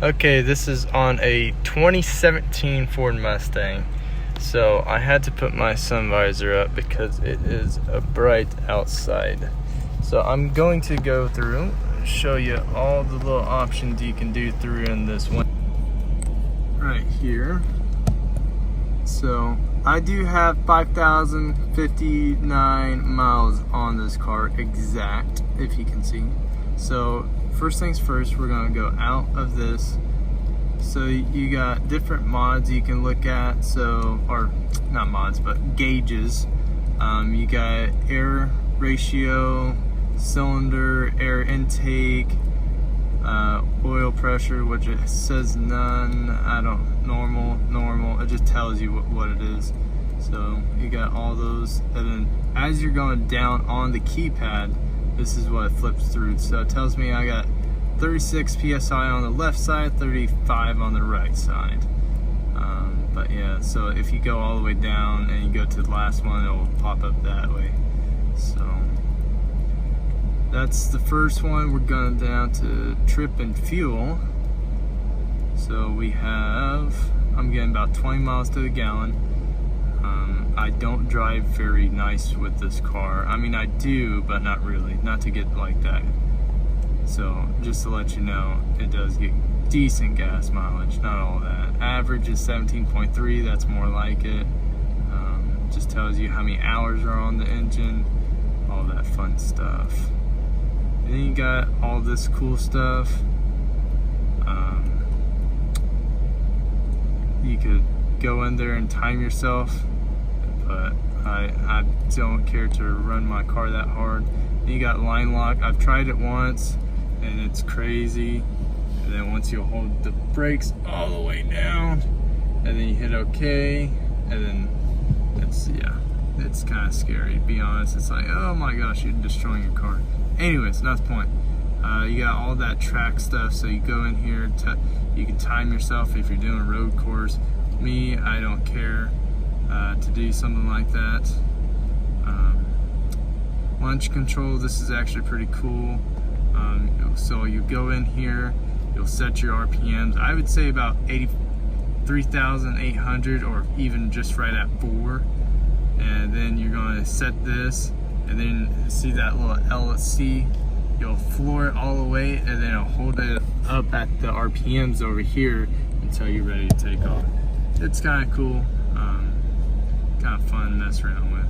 Okay, this is on a 2017 Ford Mustang. So I had to put my sun visor up because it is bright outside. So I'm going to go through and show you all the little options you can do through in this one right here. So I do have 5,059 miles on this car exact, if you can see. So first things first, we're gonna go out of this. So you got different mods you can look at, or not mods, but gauges. You got air ratio, cylinder, air intake, oil pressure, which it says none, normal, it just tells you what it is. So you got all those, and then as you're going down on the keypad, this is what it flips through. So it tells me I got 36 PSI on the left side, 35 on the right side. But yeah, so if you go all the way down and you go to the last one, it will pop up that way. So that's the first one. We're going down to trip and fuel. So we have, I'm getting about 20 miles to the gallon. I don't drive very nice with this car. I mean, I do, but not really, not to get like that. So just to let you know, it does get decent gas mileage, not all that. Average is 17.3, that's more like it. Just tells you how many hours are on the engine, all that fun stuff. And then you got all this cool stuff. You could go in there and time yourself, but I don't care to run my car that hard. Then you got line lock. I've tried it once and it's crazy. And then once you hold the brakes all the way down and then you hit OK, and then it's kind of scary, to be honest. It's like, oh my gosh, you're destroying your car. Anyways, not the point. You got all that track stuff, so you go in here, you can time yourself if you're doing a road course. Me, I don't care to do something like that. Launch control, this is actually pretty cool. So you go in here, you'll set your RPMs. I would say about 83,800, or even just right at 4. And then you're gonna set this, and then see that little LSC, you'll floor it all the way, and then it'll hold it up at the RPMs over here until you're ready to take off. It's kind of cool, kind of fun to mess around with.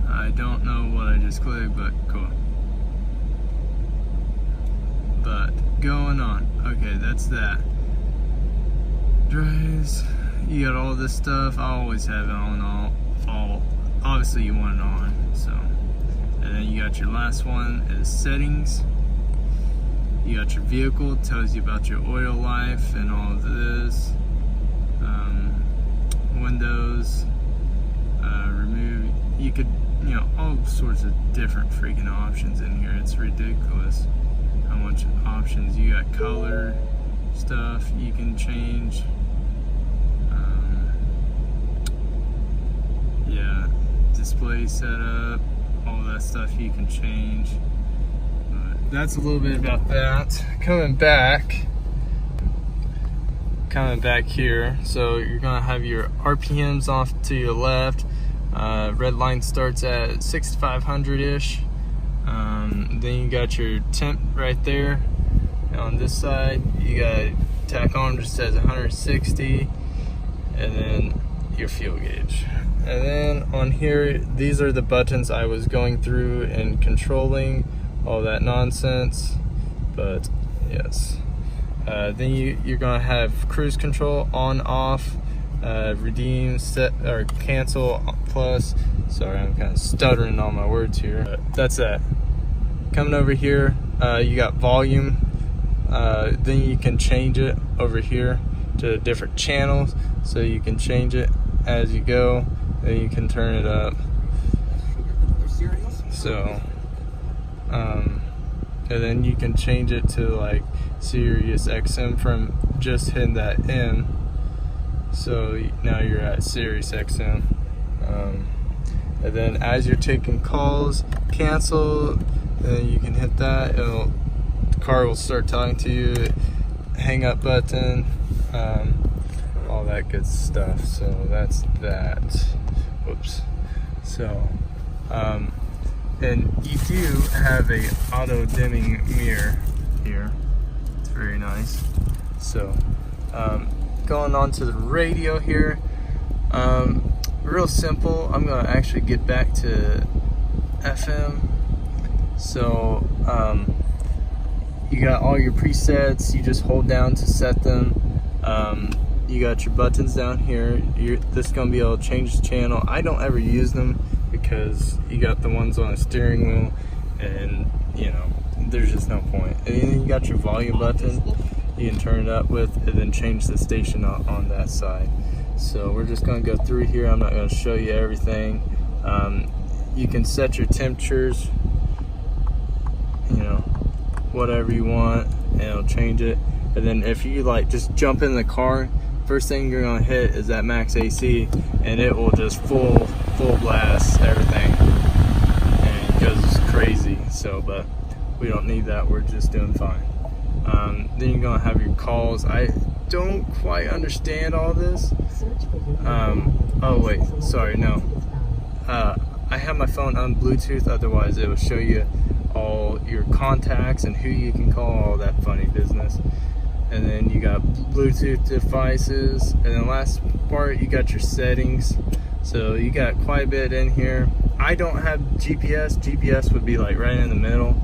I don't know what I just clicked, but cool. But going on, okay, that's that. Drives, you got all this stuff. I always have it on all. Obviously you want it on, so. And then you got your last one is settings. You got your vehicle, it tells you about your oil life and all of this. Windows, remove, you could, all sorts of different freaking options in here. It's ridiculous how much options. You got color stuff you can change. Yeah, display setup, all that stuff you can change. But that's a little bit about that. Coming back here, so you're gonna have your RPMs off to your left. Red line starts at 6,500-ish. Then you got your temp right there. And on this side, you got tachometer says 160, and then your fuel gauge. And then on here, these are the buttons I was going through and controlling all that nonsense. But yes, then you're gonna have cruise control on, off, redeem, set, or cancel, plus. Sorry, I'm kind of stuttering on my words here. But that's that. Coming over here, you got volume. Then you can change it over here to different channels, so you can change it as you go. Then you can turn it up. So, and then you can change it to like Sirius XM from just hitting that M. So now you're at Sirius XM. And then as you're taking calls, cancel, then you can hit that. The car will start talking to you. Hang up button, all that good stuff. So that's that. Whoops. So, and you do have a auto dimming mirror here. It's very nice. So, going on to the radio here. Real simple. I'm gonna actually get back to FM. So you got all your presets. You just hold down to set them. You got your buttons down here. This is gonna be able to change the channel. I don't ever use them because you got the ones on the steering wheel, and you know there's just no point. And then you got your volume button. You can turn it up with, and then change the station on that side. So we're just going to go through here. I'm not going to show you everything. You can set your temperatures, you know, whatever you want, and it'll change it. And then if you like just jump in the car, first thing you're going to hit is that max AC, and it will just full blast everything, and it goes crazy. So, but we don't need that. We're just doing fine. Then you're going to have your calls. I don't quite understand all this. Oh wait, sorry, no. I have my phone on Bluetooth, otherwise it will show you all your contacts and who you can call, all that funny business. And then you got Bluetooth devices, and then last part you got your settings. So you got quite a bit in here. I don't have GPS. GPS would be like right in the middle.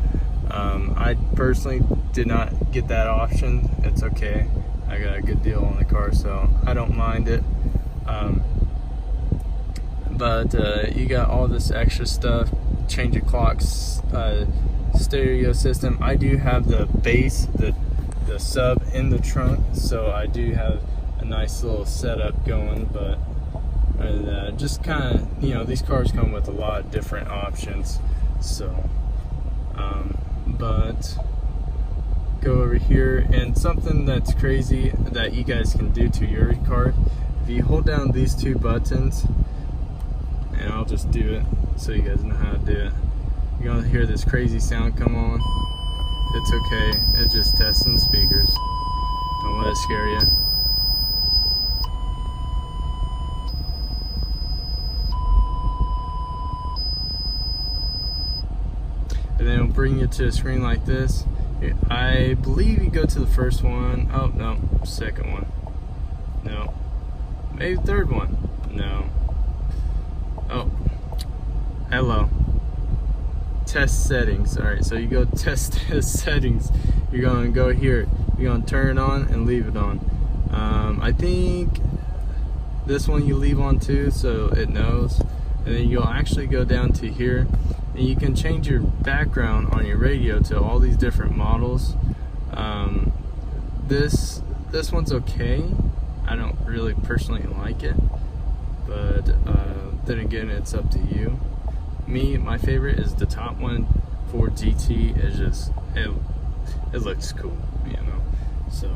I personally did not get that option. It's okay. I got a good deal on the car, so I don't mind it. But you got all this extra stuff. Change your clocks, stereo system. I do have the bass, the sub in the trunk, so I do have a nice little setup going. But just kind of, you know, these cars come with a lot of different options. So, but go over here, and something that's crazy that you guys can do to your car, if you hold down these two buttons, and I'll just do it so you guys know how to do it, you're gonna hear this crazy sound come on. It's okay, it's just testing the speakers. Don't let it scare you. And then it'll bring you to a screen like this. I believe you go to the first one. Oh no, second one. No, maybe third one. No. Oh, hello. Test settings. All right, so you go test settings. You're gonna go here. You're gonna turn it on and leave it on. I think this one you leave on too, so it knows. And then you'll actually go down to here, and you can change your background on your radio to all these different models. This one's okay. I don't really personally like it, but then again, it's up to you. My favorite is the top one for GT. It's just it looks cool, you know. So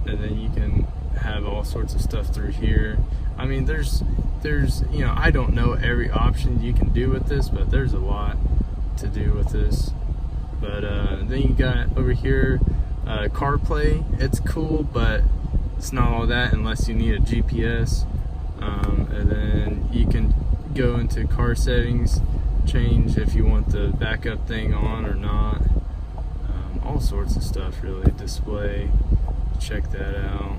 and then you can have all sorts of stuff through here. I mean, there's you know, I don't know every option you can do with this, but there's a lot to do with this. But then you got over here CarPlay. It's cool, but it's not all that unless you need a GPS. And then you can go into car settings, change if you want the backup thing on or not. All sorts of stuff, really. Display, check that out.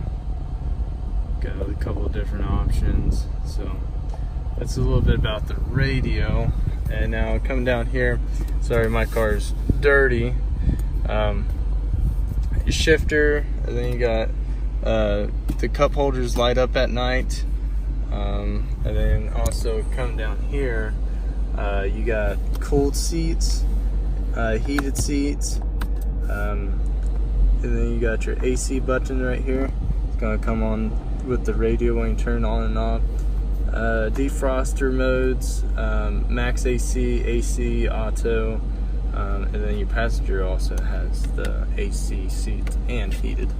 Got a couple of different options. So that's a little bit about the radio. And now coming down here, sorry, my car's dirty. Your shifter, and then you got the cup holders light up at night. And then also come down here, you got cooled seats, heated seats, and then you got your AC button right here. It's gonna come on with the radio when you turn on and off. Defroster modes, max AC, AC, auto, and then your passenger also has the AC seat and heated.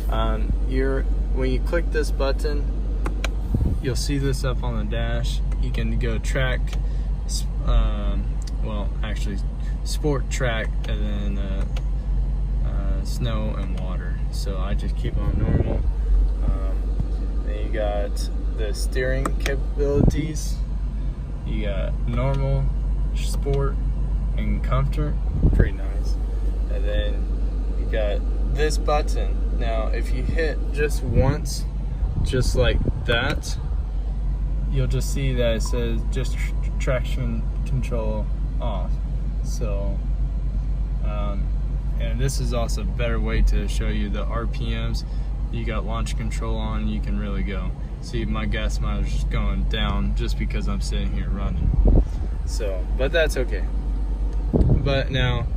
When you click this button, you'll see this up on the dash. You can go track, well, actually sport, track, and then snow and water. So I just keep on normal. Then you got the steering capabilities. You got normal, sport, and comfort. Pretty nice. And then you got this button. Now if you hit just once, just like that, you'll just see that it says just traction control off. So and this is also a better way to show you the RPMs. You got launch control on, you can really go. See, my gas mileage is going down just because I'm sitting here running. So, but that's okay. But now,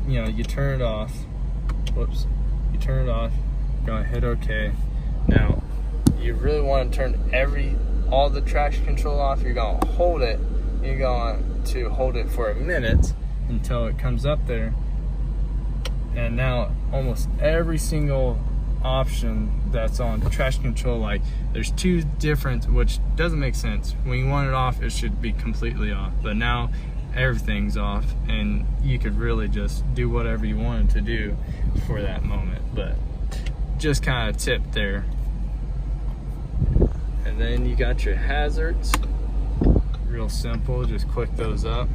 you know, you turn it off. Whoops. You turn it off. You're gonna hit OK. Now, you really want to turn all the traction control off. You're gonna hold it. You're going to hold it for a minute until it comes up there. And now almost every single option that's on traction control, like there's two different, which doesn't make sense. When you want it off, it should be completely off, but now everything's off and you could really just do whatever you wanted to do for that moment. But just kind of tip there. And then you got your hazards, real simple, just click those up.